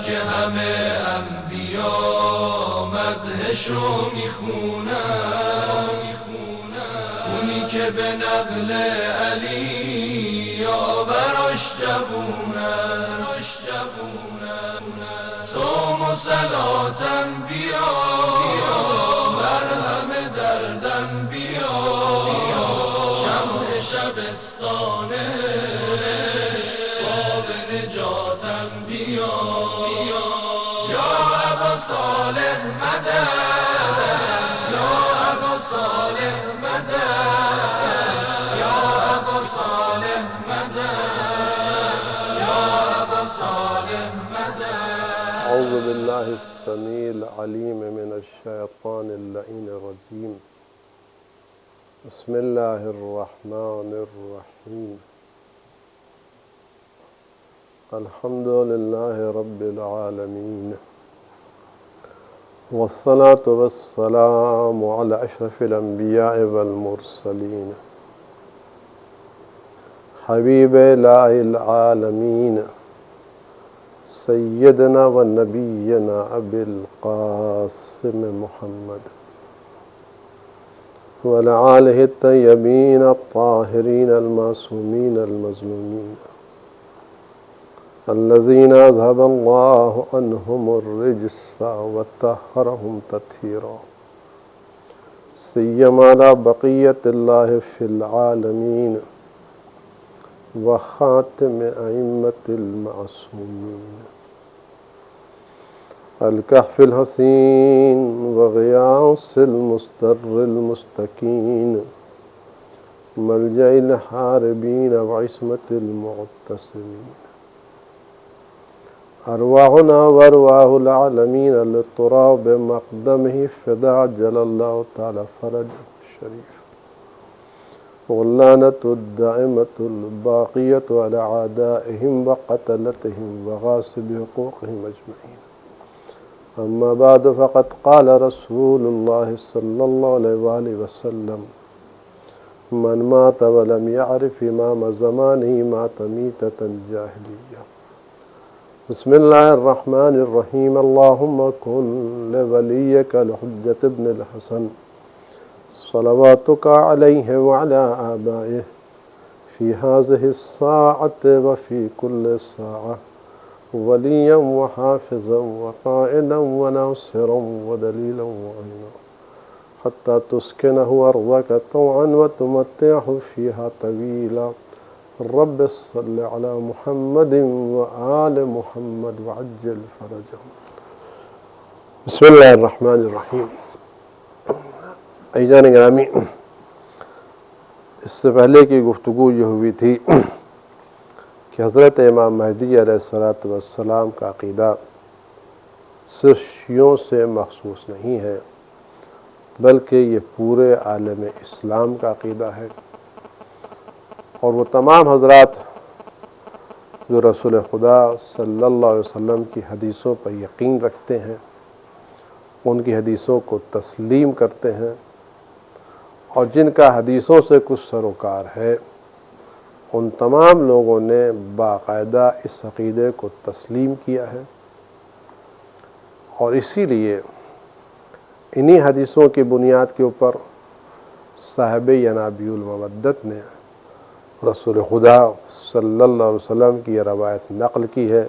که همه انبیا مدحشو میخونن، اونی که به نقل علی یاوراش جوونن. صوم و صلاتم بیا، مرهم دردم بیا، شمع شبستانش باب نجاتم بیا. یا ابا صالح مدد، یا ابا صالح مدد، یا ابا صالح مدد، یا ابا صالح مدد. اعوذ باللہ السمیع العلیم من الشیطان اللعین الرجیم. بسم اللہ الرحمن الرحیم. الحمد للہ رب العالمین، والصلاة والسلام علی اشرف الانبیاء والمرسلین، حبیب الہ العالمین، سیدنا و نبینا ابی القاسم محمد وعلی آلہ الطیبین الطاہرین المعصومین المظلومین الذین اذهب اللہ عنہم الرجس وطہرہم تطہیرا، سیما علی بقیت اللہ فی العالمین وخاتم ائمۃ المعصومین، الکہف الحسین وغیاث المستر المستکین، ملجأ الحاربین وعصمۃ المعتصمین، ارواحنا وارواح العالمین للتراب مقدمہ فدا جل اللہ تعالی فرج شریف، واللعنة الدائمة الباقية على أعدائهم وقتلتهم وغاصب حقوقهم أجمعين. أما بعد، فقد قال رسول الله صلى الله عليه وسلم: من مات ولم يعرف إمام زمانه مات ميتة جاهلية. بسم الله الرحمن الرحيم. اللهم كن لوليك الحجة ابن الحسن صلواتك عليه وعلى آبائه في هذه الساعة وفي كل ساعة وليا وحافظا وقائدا وناصرا ودليلا وعينا، حتى تسكنه أرضك طوعا وتمتعه فيها طويلا. رب صل على محمد وآل محمد وعجل فرجهم. بسم الله الرحمن الرحيم. عزیزان گرامی، اس سے پہلے کی گفتگو یہ ہوئی تھی کہ حضرت امام مہدی علیہ السلام کا عقیدہ صرف شیعوں سے مخصوص نہیں ہے، بلکہ یہ پورے عالم اسلام کا عقیدہ ہے، اور وہ تمام حضرات جو رسول خدا صلی اللہ علیہ وسلم کی حدیثوں پر یقین رکھتے ہیں، ان کی حدیثوں کو تسلیم کرتے ہیں، اور جن کا حدیثوں سے کچھ سروکار ہے، ان تمام لوگوں نے باقاعدہ اس عقیدے کو تسلیم کیا ہے. اور اسی لیے انہی حدیثوں کی بنیاد کے اوپر صاحب ینابیع المودت نے رسول خدا صلی اللہ علیہ وسلم کی یہ روایت نقل کی ہے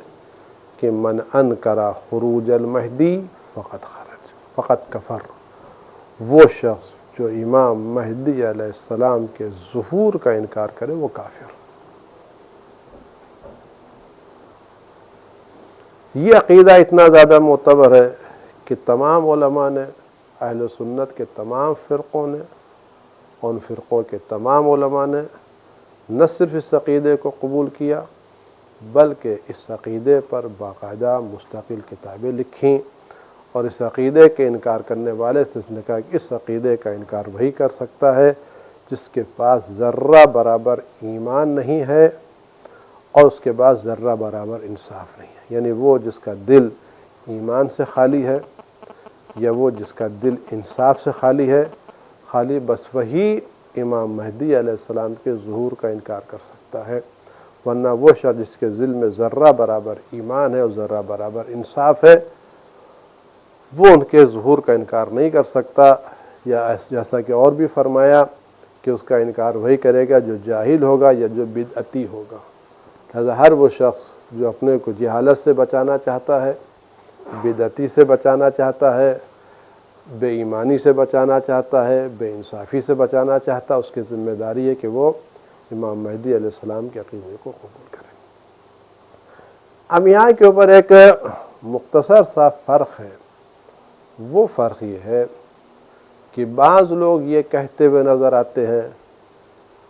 کہ من انکر خروج المہدی فقط کفر. وہ شخص جو امام مہدی علیہ السلام کے ظہور کا انکار کرے وہ کافر. یہ عقیدہ اتنا زیادہ معتبر ہے کہ تمام علماء نے، اہل سنت کے تمام فرقوں نے، ان فرقوں کے تمام علماء نے نہ صرف اس عقیدے کو قبول کیا، بلکہ اس عقیدے پر باقاعدہ مستقل کتابیں لکھیں، اور اس عقیدے کے انکار کرنے والے سے اس نے کہا کہ اس عقیدے کا انکار وہی کر سکتا ہے جس کے پاس ذرہ برابر ایمان نہیں ہے اور اس کے پاس ذرہ برابر انصاف نہیں ہے. یعنی وہ جس کا دل ایمان سے خالی ہے یا وہ جس کا دل انصاف سے خالی ہے، خالی بس وہی امام مہدی علیہ السلام کے ظہور کا انکار کر سکتا ہے، ورنہ وہ شخص جس کے دل میں ذرہ برابر ایمان ہے اور ذرہ برابر انصاف ہے وہ ان کے ظہور کا انکار نہیں کر سکتا، یا جیسا کہ اور بھی فرمایا کہ اس کا انکار وہی کرے گا جو جاہل ہوگا یا جو بدعتی ہوگا۔ لہذا ہر وہ شخص جو اپنے کو جہالت سے بچانا چاہتا ہے، بدعتی سے بچانا چاہتا ہے، بے ایمانی سے بچانا چاہتا ہے، بے انصافی سے بچانا چاہتا ہے، اس کی ذمہ داری ہے کہ وہ امام مہدی علیہ السلام کے عقیدے کو قبول کرے۔ اب یہاں کے اوپر ایک مختصر سا فرق ہے، وہ فرق یہ ہے کہ بعض لوگ یہ کہتے ہوئے نظر آتے ہیں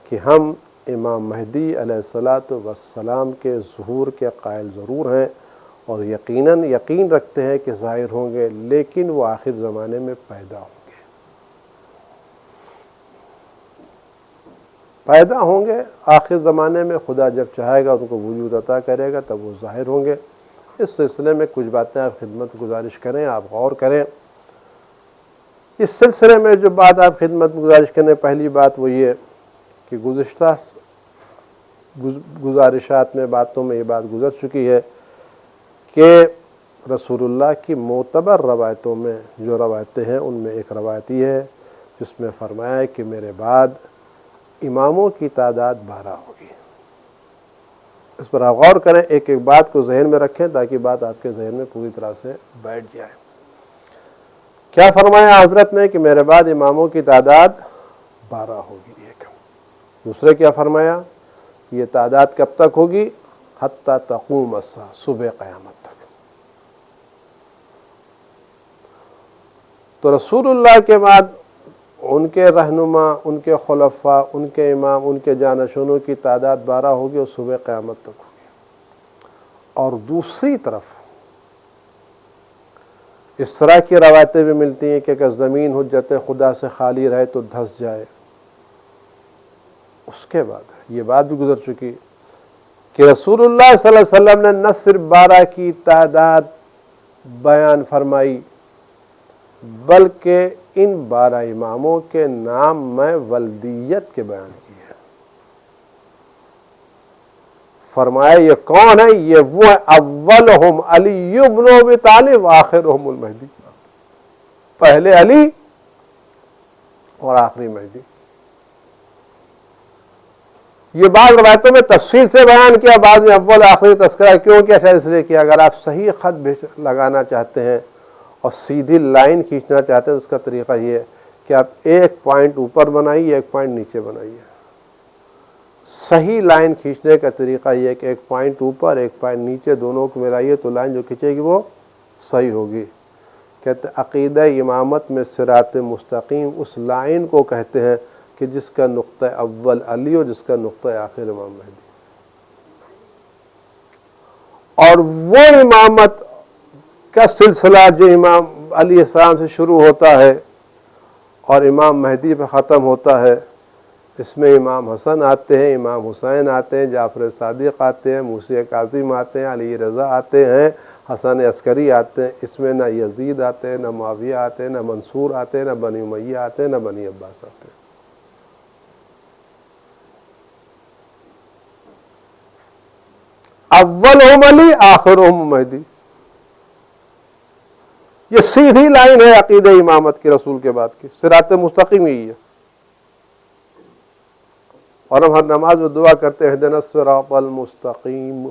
کہ ہم امام مہدی علیہ السلام کے ظہور کے قائل ضرور ہیں اور یقین رکھتے ہیں کہ ظاہر ہوں گے، لیکن وہ آخر زمانے میں پیدا ہوں گے آخر زمانے میں۔ خدا جب چاہے گا ان کو وجود عطا کرے گا تب وہ ظاہر ہوں گے۔ اس سلسلے میں کچھ باتیں آپ خدمت گزارش کریں، آپ غور کریں۔ اس سلسلے میں جو بات آپ خدمت گزارش کریں، پہلی بات وہ یہ کہ گزشتہ گزارشات میں باتوں میں یہ بات گزر چکی ہے کہ رسول اللہ کی معتبر روایتوں میں جو روایتیں ہیں ان میں ایک روایت یہ ہے جس میں فرمایا ہے کہ میرے بعد اماموں کی تعداد 12 ہوگی۔ اس پر آپ غور کریں، ایک ایک بات کو ذہن میں رکھیں تاکہ بات آپ کے ذہن میں پوری طرح سے بیٹھ جائے۔ کیا فرمایا حضرت نے کہ میرے بعد اماموں کی تعداد 12 ہوگی؟ ایک دوسرے کیا فرمایا؟ یہ تعداد کب تک ہوگی؟ حتی تقوم الساعہ، صبح قیامت تک۔ تو رسول اللہ کے بعد ان کے رہنما، ان کے خلفاء، ان کے امام، ان کے جانشینوں کی تعداد 12 ہوگی اور صبح قیامت تک ہوگی۔ اور دوسری طرف اس طرح کی روایتیں بھی ملتی ہیں کہ اگر زمین حجت خدا سے خالی رہے تو دھس جائے۔ اس کے بعد یہ بات بھی گزر چکی کہ رسول اللہ صلی اللہ علیہ وسلم نے نہ صرف 12 کی تعداد بیان فرمائی بلکہ ان 12 اماموں کے نام میں ولدیت کے بیان کی ہے۔ فرمایا یہ کون ہے؟ یہ وہ ہے اولہم علی بن ابی طالب آخرہم المہدی، پہلے علی اور آخری مہدی۔ یہ بعض روایتوں میں تفصیل سے بیان کیا، بعض میں اول آخری تذکرہ کیوں کیا؟ شاید اس لیے کیا اگر آپ صحیح خط لگانا چاہتے ہیں اور سیدھی لائن کھینچنا چاہتے ہیں تو اس کا طریقہ یہ ہے کہ آپ ایک پوائنٹ اوپر بنائیے، ایک پوائنٹ نیچے بنائیے۔ صحیح لائن کھینچنے کا طریقہ یہ ہے کہ ایک پوائنٹ اوپر ایک پوائنٹ نیچے دونوں کو ملائیے تو لائن جو کھینچے گی وہ صحیح ہوگی۔ کہتے ہیں عقیدہ امامت میں صراط مستقیم اس لائن کو کہتے ہیں کہ جس کا نقطہ اول علی اور جس کا نقطہ آخر امام مہدی۔ اور وہ امامت کا سلسلہ جو امام علیہ السلام سے شروع ہوتا ہے اور امام مہدی پہ ختم ہوتا ہے، اس میں امام حسن آتے ہیں، امام حسین آتے ہیں، جعفر صادق آتے ہیں، موسی کاظم آتے ہیں، علی رضا آتے ہیں، حسن عسکری آتے ہیں۔ اس میں نہ یزید آتے ہیں، نہ معاویہ آتے ہیں، نہ منصور آتے ہیں، نہ بنی امیہ آتے ہیں، نہ بنی عباس آتے ہیں۔ اولہم علی آخرہم مہدی، یہ سیدھی لائن ہے عقیدہ امامت کی رسول کے بعد کی، صراط مستقیم یہی ہے۔ اور ہم ہر نماز میں دعا کرتے ہیں اہدنا الصراط المستقیم،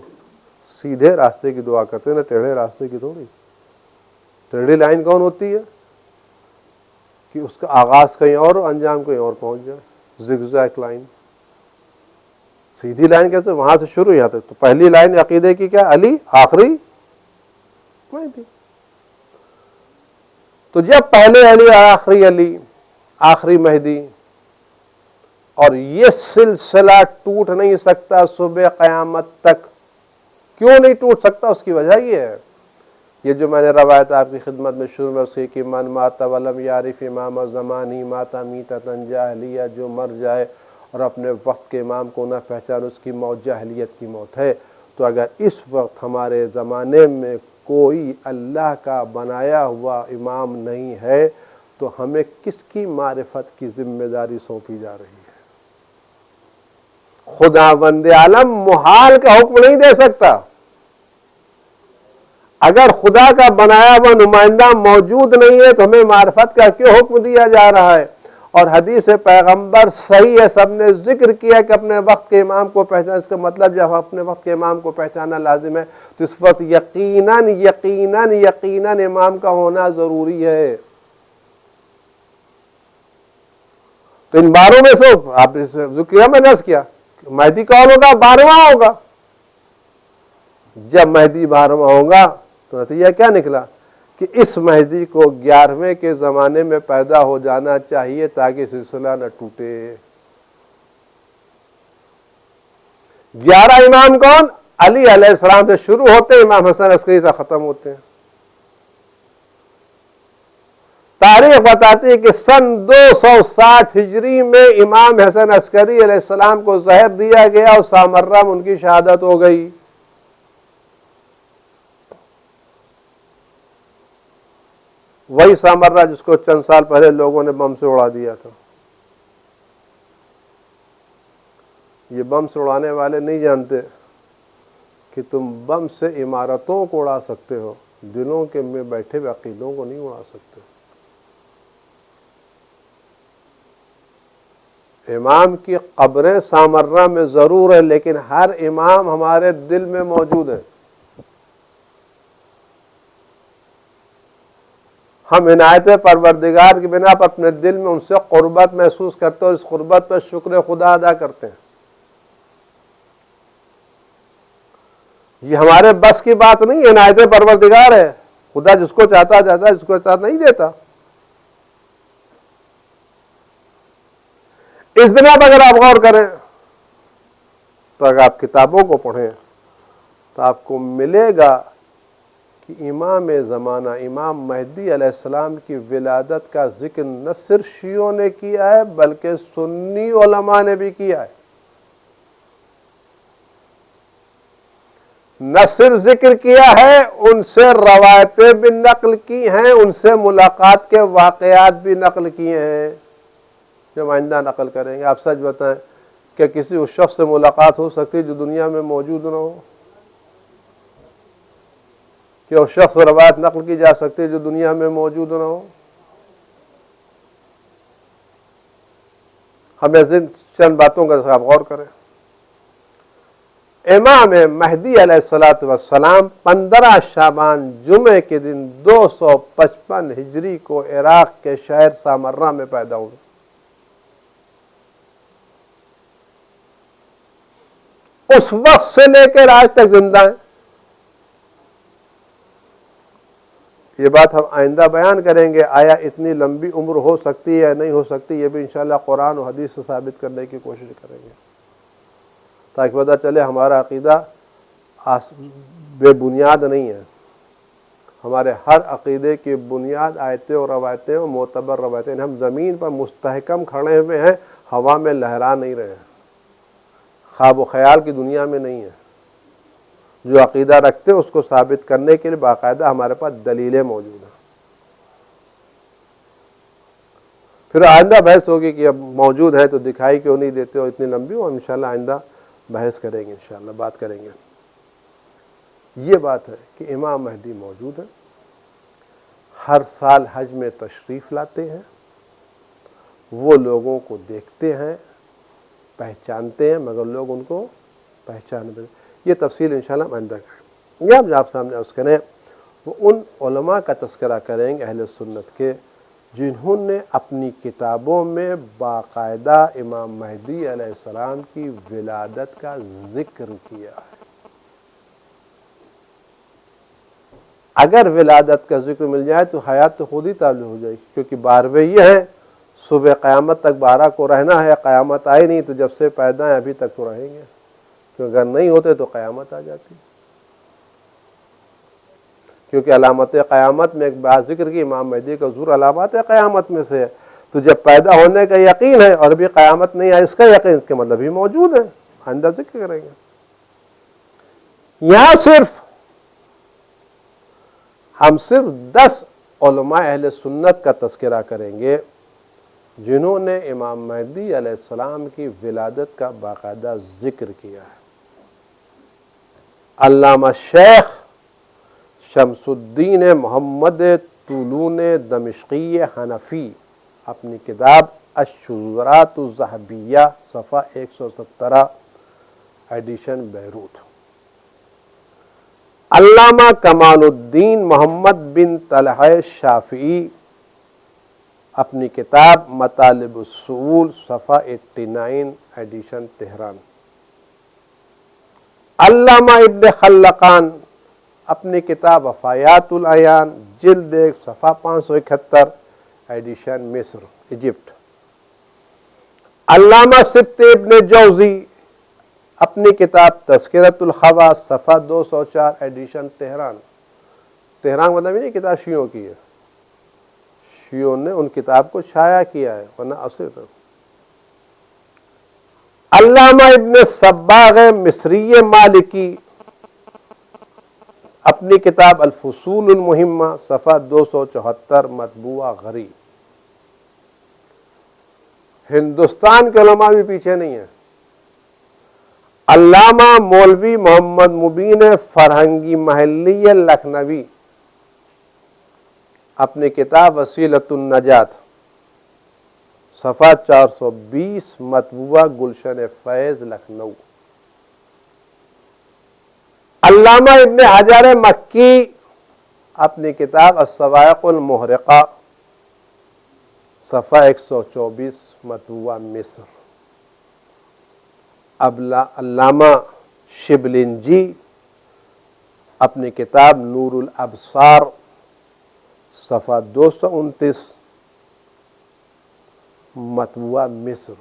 سیدھے راستے کی دعا کرتے ہیں، نہ ٹیڑھے راستے کی تھوڑی۔ ٹیڑھی لائن کون ہوتی ہے؟ کہ اس کا آغاز کہیں اور انجام کہیں اور پہنچ جائے، زگزیگ لائن۔ سیدھی لائن کہتے ہیں وہاں سے شروع یہاں تک۔ تو پہلی لائن عقیدے کی کیا؟ علی، آخری مہدی۔ تو جب پہلے علی، آخری علی، آخری مہدی، اور یہ سلسلہ ٹوٹ نہیں سکتا صبح قیامت تک۔ کیوں نہیں ٹوٹ سکتا؟ اس کی وجہ یہ ہے، یہ جو میں نے روایت آپ کی خدمت میں شروع میں اس کی کہ من مات ولم یعرف امام زمانی مات میتۃ جاہلیہ، جو مر جائے اور اپنے وقت کے امام کو نہ پہچان اس کی موت جاہلیت کی موت ہے۔ تو اگر اس وقت ہمارے زمانے میں کوئی اللہ کا بنایا ہوا امام نہیں ہے تو ہمیں کس کی معرفت کی ذمہ داری سونپی جا رہی ہے؟ خداوند عالم محال کا حکم نہیں دے سکتا. اگر خدا کا بنایا ہوا نمائندہ موجود نہیں ہے تو ہمیں معرفت کا کیوں حکم دیا جا رہا ہے؟ اور حدیث پیغمبر صحیح ہے، سب نے ذکر کیا کہ اپنے وقت کے امام کو پہچانا. اس کا مطلب جب اپنے وقت کے امام کو پہچانا لازم ہے تو اس وقت یقیناً یقیناً یقیناً امام کا ہونا ضروری ہے. تو ان باروں میں سے آپ ذکر میں نرس کیا مہدی کون ہوگا؟ 12واں ہوگا. جب مہدی 12واں ہوگا تو نتیجہ کیا نکلا کہ اس مہدی کو 11ویں کے زمانے میں پیدا ہو جانا چاہیے تاکہ سلسلہ نہ ٹوٹے. 11 امام کون؟ علی علیہ السلام سے شروع ہوتے ہیں، امام حسن عسکری سے ختم ہوتے ہیں. تاریخ بتاتی ہے کہ سن 260 ہجری میں امام حسن عسکری علیہ السلام کو زہر دیا گیا اور سامرہ میں ان کی شہادت ہو گئی. وہی سامرہ جس کو چند سال پہلے لوگوں نے بم سے اڑا دیا تھا. یہ بم سے اڑانے والے نہیں جانتے کہ تم بم سے عمارتوں کو اڑا سکتے ہو، دلوں کے میں بیٹھے ہوئے عقیدوں کو نہیں اڑا سکتے. امام کی قبریں سامرہ میں ضرور ہے لیکن ہر امام ہمارے دل میں موجود ہے. ہم عنایت پروردگار کی بنا پر اپنے دل میں ان سے قربت محسوس کرتے ہیں اور اس قربت پر شکر خدا ادا کرتے ہیں. یہ ہمارے بس کی بات نہیں ہے، عنایت پروردگار ہے. خدا جس کو چاہتا ہے، جس کو چاہتا نہیں دیتا. اس بنا پر اگر آپ غور کریں تو اگر آپ کتابوں کو پڑھیں تو آپ کو ملے گا کہ امام زمانہ امام مہدی علیہ السلام کی ولادت کا ذکر نہ صرف شیعوں نے کیا ہے بلکہ سنی علماء نے بھی کیا ہے. نہ صرف ذکر کیا ہے، ان سے روایتیں بھی نقل کی ہیں، ان سے ملاقات کے واقعات بھی نقل کیے ہیں جو آئندہ نقل کریں گے. آپ سچ بتائیں کہ کسی اس شخص سے ملاقات ہو سکتی ہے جو دنیا میں موجود نہ ہو؟ کہ اس شخص روایت نقل کی جا سکتی ہے جو دنیا میں موجود نہ ہو؟ ہمیں چند باتوں کا آپ غور کریں. امام مہدی علیہ السلام 15 شعبان جمعے کے دن 255 ہجری کو عراق کے شہر سامرہ میں پیدا ہوئے. اس وقت سے لے کر آج تک زندہ ہیں. یہ بات ہم آئندہ بیان کریں گے، آیا اتنی لمبی عمر ہو سکتی ہے یا نہیں ہو سکتی، یہ بھی انشاءاللہ قرآن و حدیث سے ثابت کرنے کی کوشش کریں گے تاکہ پتہ چلے ہمارا عقیدہ بے بنیاد نہیں ہے. ہمارے ہر عقیدے کی بنیاد آیتیں اور روایتیں اور معتبر روایتیں. ہم زمین پر مستحکم کھڑے ہوئے ہیں، ہوا میں لہرا نہیں رہے ہیں، خواب و خیال کی دنیا میں نہیں ہے. جو عقیدہ رکھتے ہیں اس کو ثابت کرنے کے لیے باقاعدہ ہمارے پاس دلیلیں موجود ہیں. پھر آئندہ بحث ہوگی کہ اب موجود ہے تو دکھائی کیوں نہیں دیتے ہو اتنی لمبی، اور انشاءاللہ آئندہ بحث کریں گے، انشاءاللہ بات کریں گے. یہ بات ہے کہ امام مہدی موجود ہے، ہر سال حج میں تشریف لاتے ہیں، وہ لوگوں کو دیکھتے ہیں، پہچانتے ہیں، مگر لوگ ان کو پہچان نہیں. یہ تفصیل انشاءاللہ آئندہ کریں. یہ آپ سامنے عرض کریں وہ ان علماء کا تذکرہ کریں گے اہل سنت کے جنہوں نے اپنی کتابوں میں باقاعدہ امام مہدی علیہ السلام کی ولادت کا ذکر کیا ہے. اگر ولادت کا ذکر مل جائے تو حیات تو خود ہی تعلق ہو جائے گی، کیونکہ 12ویں یہ ہے صبح قیامت تک 12 کو رہنا ہے. قیامت آئی نہیں تو جب سے پیدا ہیں ابھی تک تو رہیں گے، کیونکہ اگر نہیں ہوتے تو قیامت آ جاتی. کیونکہ علامت قیامت میں ایک بات ذکر کی امام مہدی کا ظہور علامات قیامت میں سے ہے. تو جب پیدا ہونے کا یقین ہے اور ابھی قیامت نہیں آئی اس کا یقین، اس کے مطلب بھی موجود ہے. آئندہ ذکر کریں گے. یہاں ہم صرف 10 علماء اہل سنت کا تذکرہ کریں گے جنہوں نے امام مہدی علیہ السلام کی ولادت کا باقاعدہ ذکر کیا ہے۔ علامہ شیخ شمس الدین محمد طولون دمشقی حنفی اپنی کتاب الشذرات الذہبیہ صفحہ 117 ایڈیشن بیروت۔ علامہ کمال الدین محمد بن طلحہ شافعی اپنی کتاب مطالب السؤول صفحہ 89 ایڈیشن تہران۔ علامہ ابن خلقان اپنی کتاب وفایات العیان جلد 1 صفحہ 571 ایڈیشن مصر ایجپٹ۔ علامہ سبط ابن جوزی اپنی کتاب تذکرۃ الخواص صفحہ 204 ایڈیشن تہران۔ تہران مطلب نہیں کتاب شیعوں کی ہے، شیعوں نے ان کتاب کو شائع کیا ہے ورنہ اصل تھا۔ علامہ ابن صباغ مصری مالکی اپنی کتاب الفصول المہمہ صفحہ 274 مطبوعہ غری۔ ہندوستان کے علماء بھی پیچھے نہیں ہیں۔ علامہ مولوی محمد مبین فرہنگی محلی لکھنوی اپنی کتاب وسیلۃ النجات صفحہ 420 مطبوعہ گلشن فیض لکھنؤ۔ علامہ ابن حجر مکی اپنی کتاب الصواعق المحرقہ صفحہ 124 مطبوعہ مصر۔ علامہ شبلنجی اپنی کتاب نور الابصار صفحہ 229 مطبوعہ مصر۔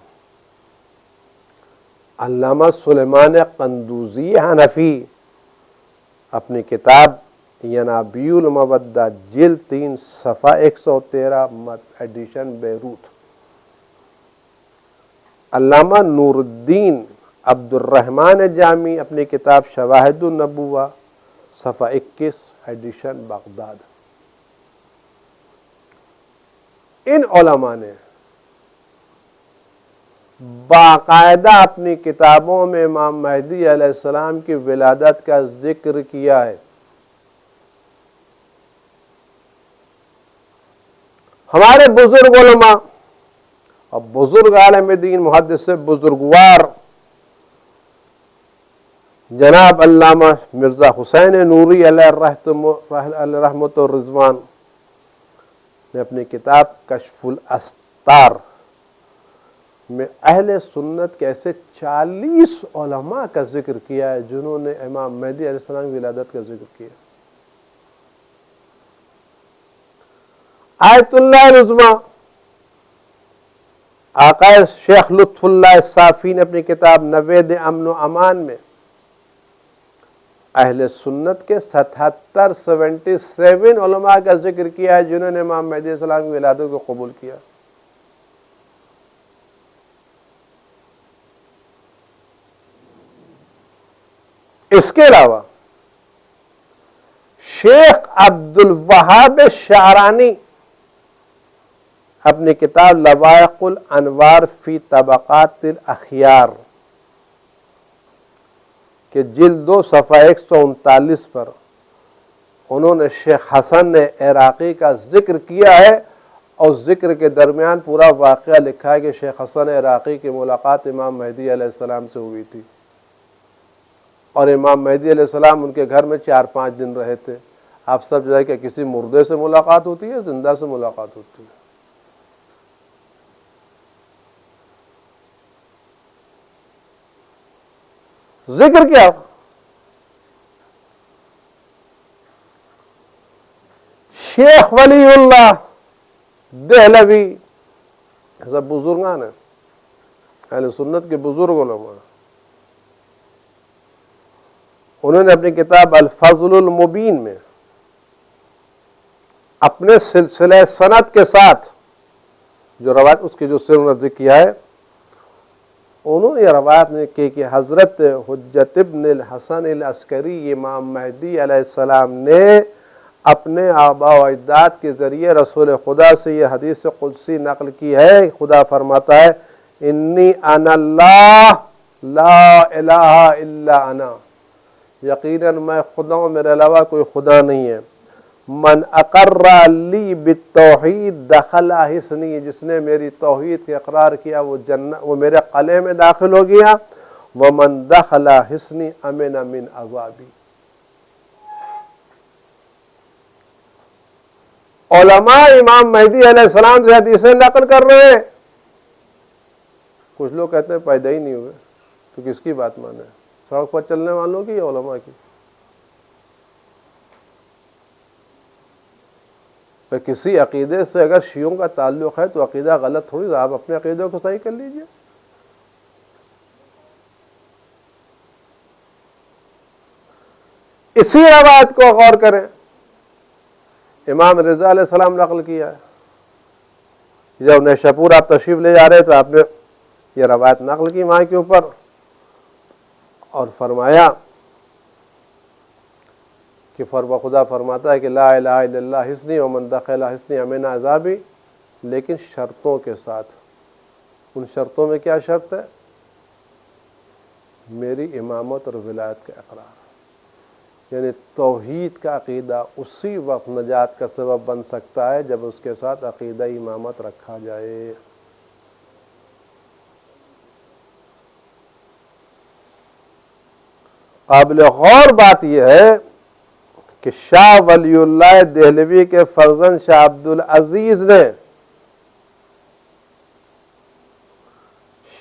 علامہ سلیمان قندوزی حنفی اپنی کتاب ینابیع المودہ جلد 3 صفحہ 113 ایڈیشن بیروت۔ علامہ نور الدین عبد الرحمن جامی اپنی کتاب شواہد النبوہ صفحہ 21 ایڈیشن بغداد۔ ان علماء نے باقاعدہ اپنی کتابوں میں امام مہدی علیہ السلام کی ولادت کا ذکر کیا ہے۔ ہمارے بزرگ علماء اور بزرگ عالم دین محدث بزرگوار جناب علامہ مرزا حسین نوری علیہ رحمت الرضوان نے اپنی کتاب کشف الاستار میں اہل سنت کے ایسے 40 علماء کا ذکر کیا ہے جنہوں نے امام مہدی علیہ السلام کی ولادت کا ذکر کیا۔ آیت اللہ العظمیٰ آقا شیخ لطف اللہ صافی نے اپنی کتاب نوید امن و امان میں اہل سنت کے 77 علماء کا ذکر کیا ہے جنہوں نے امام مہدی علیہ السلام کی ولادت کو قبول کیا۔ اس کے علاوہ شیخ عبد الوہاب شعرانی اپنی کتاب لوائق الانوار فی طبقات الاخیار کہ جلد 2 صفحہ 139 پر انہوں نے شیخ حسن عراقی کا ذکر کیا ہے، اور ذکر کے درمیان پورا واقعہ لکھا ہے کہ شیخ حسن عراقی کی ملاقات امام مہدی علیہ السلام سے ہوئی تھی، اور امام مہدی علیہ السلام ان کے گھر میں 4-5 دن رہے تھے۔ آپ سب جو ہے کہ کسی مردے سے ملاقات ہوتی ہے، زندہ سے ملاقات ہوتی ہے۔ ذکر کیا شیخ ولی اللہ دہلوی، ایسا بزرگان ہیں اہل سنت کے بزرگ علماء، انہوں نے اپنی کتاب الفضل المبین میں اپنے سلسلہ سند کے ساتھ جو روایت اس کی جو ذکر کیا ہے، انہوں نے یہ روایت نے کہ حضرت حجت ابن الحسن العسکری امام مہدی علیہ السلام نے اپنے آباء و اجداد کے ذریعے رسول خدا سے یہ حدیث قدسی نقل کی ہے. خدا فرماتا ہے انی انا اللہ لا الہ الا انا، یقیناً میں خدا ہوں، میرے علاوہ کوئی خدا نہیں ہے. من اقر لی بالتوحید دخل حصنی، جس نے میری توحید کے اقرار کیا وہ میرے قلعے میں داخل ہو گیا. ومن دخل حصنی امن من عذابی. علماء امام مہدی علیہ السلام سے حدیثیں نقل کر رہے ہیں. کچھ لوگ کہتے ہیں پیدا ہی نہیں ہوئے، تو کس کی بات مانے؟ سڑک پر چلنے والوں کی یا علماء کی؟ کسی عقیدے سے اگر شیعوں کا تعلق ہے تو عقیدہ غلط تھوڑی، آپ اپنے عقیدے کو صحیح کر لیجئے. اسی روایت کو غور کریں، امام رضا علیہ السلام نقل کیا ہے. جب نیشاپور آپ تشریف لے جا رہے تو آپ نے یہ روایت نقل کی وہاں کے اوپر اور فرمایا کہ خدا فرماتا ہے کہ لا الہ الا اللہ حصنی ومن دخل حصنی امن عذابی، لیکن شرطوں کے ساتھ. ان شرطوں میں کیا شرط ہے؟ میری امامت اور ولایت کا اقرار. یعنی توحید کا عقیدہ اسی وقت نجات کا سبب بن سکتا ہے جب اس کے ساتھ عقیدہ امامت رکھا جائے. قابل غور بات یہ ہے کہ شاہ ولی اللہ دہلوی کے فرزند شاہ عبدالعزیز نے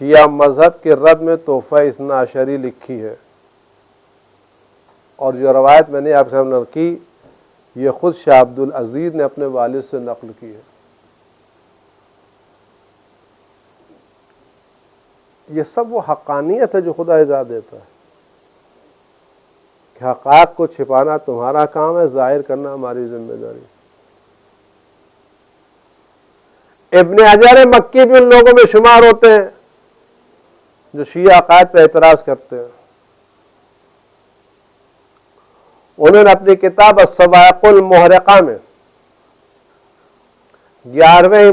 شیعہ مذہب کے رد میں تحفہ اثنا عشری لکھی ہے، اور جو روایت میں نے آپ سے نقل کی یہ خود شاہ عبدالعزیز نے اپنے والد سے نقل کی ہے. یہ سب وہ حقانیت ہے جو خدا اجازت دیتا ہے کہ حقائق کو چھپانا تمہارا کام ہے، ظاہر کرنا ہماری ذمہ داری. ابن حجر مکی بھی ان لوگوں میں شمار ہوتے ہیں جو شیعہ عقائد پہ اعتراض کرتے ہیں. انہوں نے اپنی کتاب الصواعق المحرقہ میں 11ویں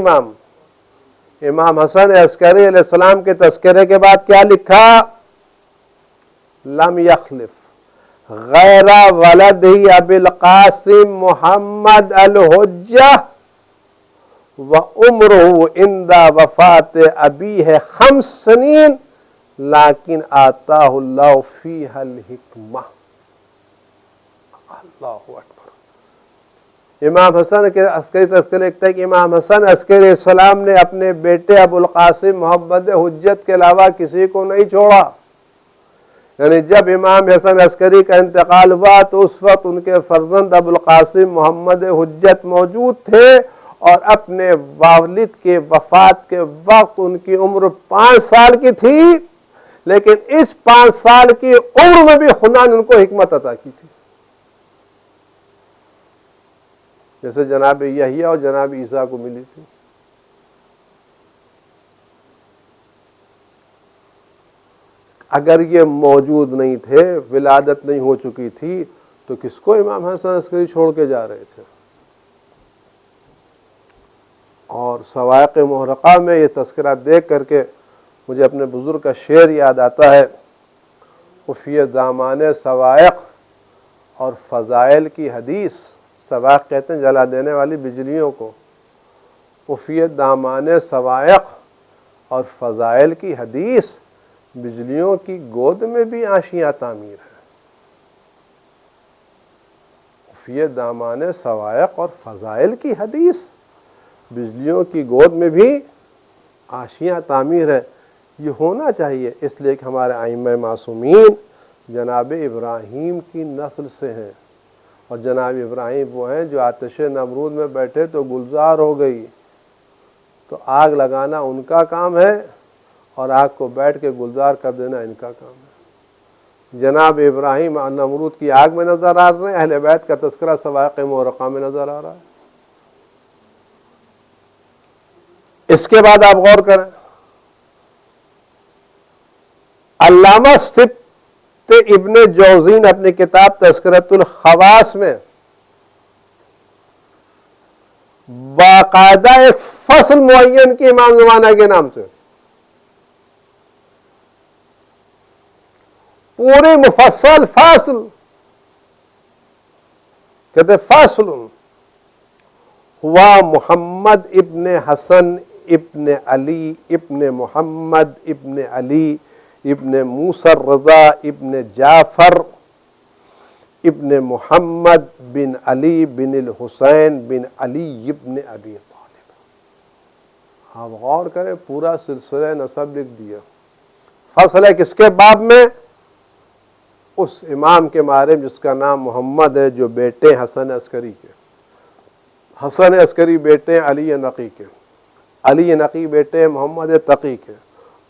امام حسن عسکری علیہ السلام کے تذکرے کے بعد کیا لکھا؟ لم یخلف غیر ولدہ ابی القاسم محمد الحجہ وعمرہ عند وفات ابیہ 5 سنین لیکن آتاہ اللہ فیہا الحکمہ. اللہ اکبر. امام حسن کے عسکری تذکرے لکھتا ہے کہ امام حسن عسکری السلام نے اپنے بیٹے ابو القاسم محمد حجت کے علاوہ کسی کو نہیں چھوڑا. یعنی جب امام حسن عسکری کا انتقال ہوا تو اس وقت ان کے فرزند ابو القاسم محمد حجت موجود تھے، اور اپنے والد کے وفات کے وقت ان کی عمر 5 سال کی تھی، لیکن اس 5 سال کی عمر میں بھی خدا نے ان کو حکمت عطا کی تھی، جیسے جناب یحییٰ اور جناب عیسیٰ کو ملی تھی. اگر یہ موجود نہیں تھے، ولادت نہیں ہو چکی تھی، تو کس کو امام حسن عسکری چھوڑ کے جا رہے تھے؟ اور صواعق محرقہ میں یہ تذکرہ دیکھ کر کے مجھے اپنے بزرگ کا شعر یاد آتا ہے، خفیہ دامان صواعق اور فضائل کی حدیث. صواعق کہتے ہیں جلا دینے والی بجلیوں کو. خفیہ دامان صواعق اور فضائل کی حدیث، بجلیوں کی گود میں بھی آشیاں تعمیر ہے. خفیہ دامان صواعق اور فضائل کی حدیث، بجلیوں کی گود میں بھی آشیاں تعمیر ہے. یہ ہونا چاہیے، اس لیے کہ ہمارے ائمہ معصومین جناب ابراہیم کی نسل سے ہیں، اور جناب ابراہیم وہ ہیں جو آتش نمرود میں بیٹھے تو گلزار ہو گئی، تو آگ لگانا ان کا کام ہے اور آگ کو بیٹھ کے گلزار کر دینا ان کا کام ہے. جناب ابراہیم نمرود کی آگ میں نظر آ رہے ہیں، اہل بیت کا تذکرہ صواعق محرقہ میں نظر آ رہا ہے. اس کے بعد آپ غور کریں، علامہ سبت ابن جوزی نے اپنی کتاب تذکرۃ الخواص میں باقاعدہ ایک فصل معین کی امام زمانہ کے نام سے، پورے مفصل فصل کہتے فصل ہوا محمد ابن حسن ابن علی ابن محمد ابن علی ابن موسیٰ الرضا ابن جعفر ابن محمد بن علی بن الحسین بن علی ابن ابی طالب۔ آپ غور کریں، پورا سلسلہ نسب لکھ دیا۔ فصل ہے کس کے باب میں؟ اس امام کے بارے میں جس کا نام محمد ہے، جو بیٹے حسن عسکری کے، حسن عسکری بیٹے علی نقی کے، علی نقی بیٹے محمد تقی کے،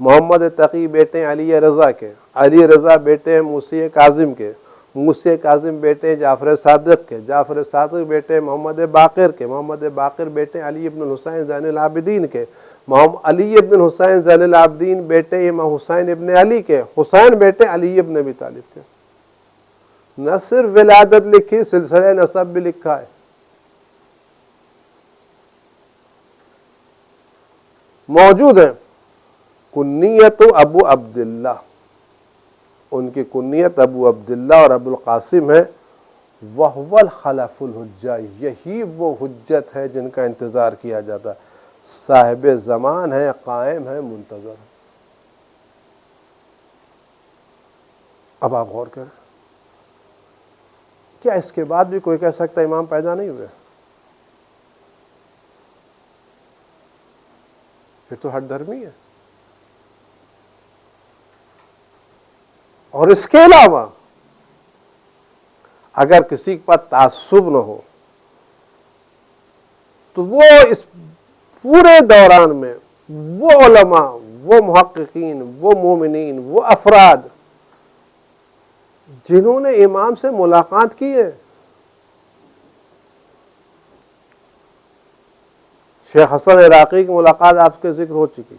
محمد تقی بیٹے علی رضا کے، علی رضا بیٹے موسی کاظم کے، موسی کاظم بیٹے جعفر صادق کے، جعفر صادق بیٹے محمد باقر کے، محمد باقر بیٹے علی ابن الحسین زین العابدین کے، علی ابن الحسین زین العابدین بیٹے امام حسین ابن علی کے، حسین بیٹے علی ابن ابی طالب کے۔ نہ صرف ولادت لکھی، سلسلہ نسب بھی لکھا ہے۔ موجود ہیں کنیت ابو عبداللہ، ان کی کنیت ابو عبداللہ اور ابو القاسم ہے۔ وَهُوَ الْخَلَفُ الْحُجَّةِ، یہی وہ حجت ہے جن کا انتظار کیا جاتا، صاحب زمان ہے، قائم ہے، منتظر ہے۔ اب آپ غور کریں، کیا اس کے بعد بھی کوئی کہہ سکتا امام پیدا نہیں ہوئے؟ پھر تو ہٹ دھرمی ہے۔ اور اس کے علاوہ اگر کسی کے پاس تعصب نہ ہو تو وہ اس پورے دوران میں وہ علماء، وہ محققین، وہ مومنین، وہ افراد جنہوں نے امام سے ملاقات کی ہے، شیخ حسن عراقی کی ملاقات آپ کے ذکر ہو چکی،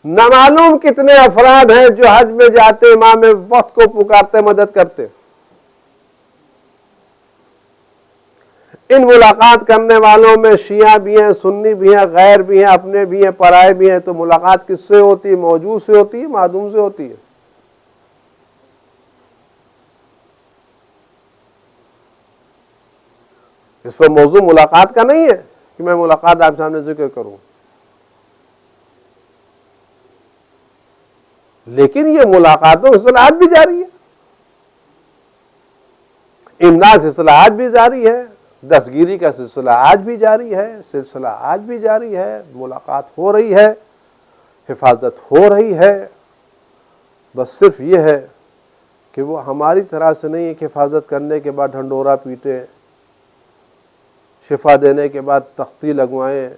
نہ معلوم کتنے افراد ہیں جو حج میں جاتے امام وقت کو پکارتے مدد کرتے۔ ان ملاقات کرنے والوں میں شیعہ بھی ہیں، سنی بھی ہیں، غیر بھی ہیں، اپنے بھی ہیں، پرائے بھی ہیں۔ تو ملاقات کس سے ہوتی ہے؟ موجود سے ہوتی ہے، معدوم سے ہوتی ہے؟ اس پر موضوع ملاقات کا نہیں ہے کہ میں ملاقات آپ سامنے ذکر کروں، لیکن یہ ملاقاتوں کا سلسلہ آج بھی جاری ہے، امداد سلسلہ آج بھی جاری ہے، دستگیری کا سلسلہ آج بھی جاری ہے، سلسلہ آج بھی جاری ہے، ملاقات ہو رہی ہے، حفاظت ہو رہی ہے۔ بس صرف یہ ہے کہ وہ ہماری طرح سے نہیں ہے کہ حفاظت کرنے کے بعد ڈھنڈورا پیٹیں، شفا دینے کے بعد تختی لگوائیں،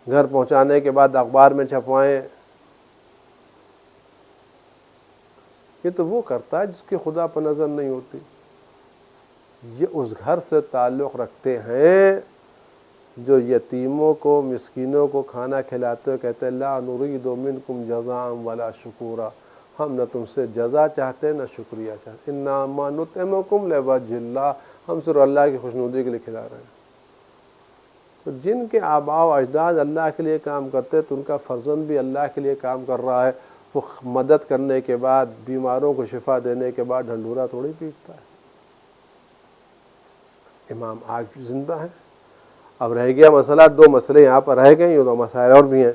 گھر پہنچانے کے بعد اخبار میں چھپوائیں۔ یہ تو وہ کرتا ہے جس کی خدا پر نظر نہیں ہوتی۔ یہ اس گھر سے تعلق رکھتے ہیں جو یتیموں کو، مسکینوں کو کھانا کھلاتے ہوئے کہتے ہیں لا نرید منکم جزاء ولا شکورا، ہم نہ تم سے جزا چاہتے نہ شکریہ چاہتے، انما نطعمکم لوجہ اللہ، ہم صرف اللہ کی خوشنودی کے لیے کھلا رہے ہیں۔ تو جن کے آباء و اجداد اللہ کے لیے کام کرتے تو ان کا فرزند بھی اللہ کے لیے کام کر رہا ہے، وہ مدد کرنے کے بعد، بیماروں کو شفا دینے کے بعد ڈھنڈورا تھوڑی پیٹتا ہے۔ امام آج بھی زندہ ہیں۔ اب رہ گیا مسئلہ، دو مسئلے یہاں پر رہ گئے، یہ دو مسائل اور بھی ہیں۔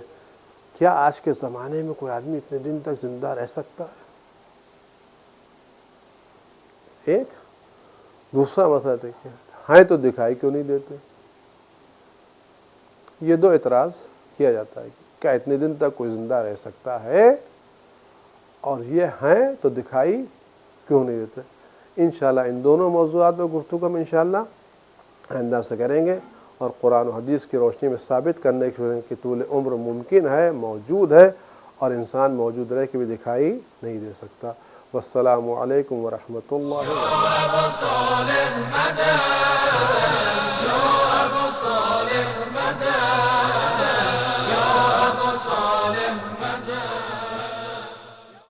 کیا آج کے زمانے میں کوئی آدمی اتنے دن تک زندہ رہ سکتا ہے؟ ایک دوسرا مسئلہ دیکھیں، ہیں تو دکھائی کیوں نہیں دیتے؟ یہ دو اعتراض کیا جاتا ہے، کیا اتنے دن تک کوئی زندہ رہ سکتا ہے، اور یہ ہیں تو دکھائی کیوں نہیں دیتے؟ انشاءاللہ ان دونوں موضوعات پر گفتگو ہم انشاءاللہ آئندہ سے کریں گے، اور قرآن و حدیث کی روشنی میں ثابت کرنے کی طول عمر ممکن ہے، موجود ہے، اور انسان موجود رہ کے بھی دکھائی نہیں دے سکتا۔ والسلام علیکم ورحمۃ اللہ وبرکاتہ۔